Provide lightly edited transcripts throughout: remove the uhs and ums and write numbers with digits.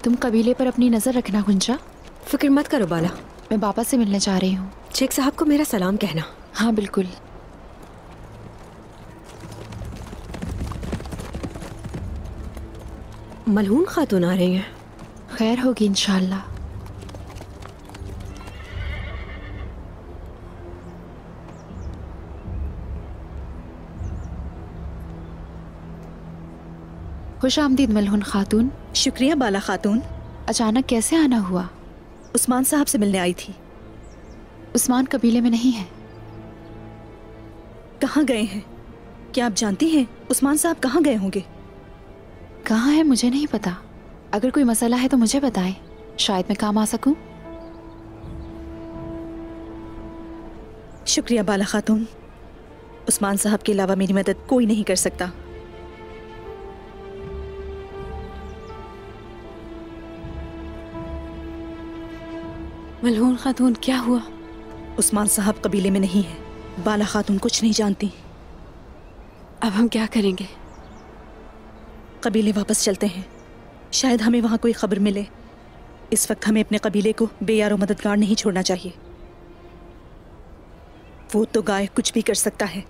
तुम कबीले पर अपनी नजर रखना गुंजा। फिक्र मत करो बाला, मैं बाबा से मिलने जा रही हूँ। शेख साहब को मेरा सलाम कहना। हाँ बिल्कुल। मलहून खातून आ रही हैं। खैर होगी इंशाल्लाह। खुश आमदीद मलहून खातून। शुक्रिया बाला खातून। अचानक कैसे आना हुआ? उस्मान साहब से मिलने आई थी। उस्मान कबीले में नहीं है। कहाँ गए हैं? क्या आप जानती हैं उस्मान साहब कहाँ गए होंगे? कहाँ है मुझे नहीं पता। अगर कोई मसला है तो मुझे बताएं, शायद मैं काम आ सकूं। शुक्रिया बाला खातून। उस्मान साहब के अलावा मेरी मदद कोई नहीं कर सकता। मलहून खातून क्या हुआ? उस्मान साहब कबीले में नहीं है। बाला खातून कुछ नहीं जानती। अब हम क्या करेंगे? कबीले वापस चलते हैं, शायद हमें वहाँ कोई खबर मिले। इस वक्त हमें अपने कबीले को बेयारो मददगार नहीं छोड़ना चाहिए। वो तो गाय कुछ भी कर सकता है।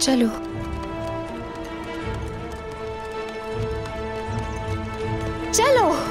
चलो। चलो।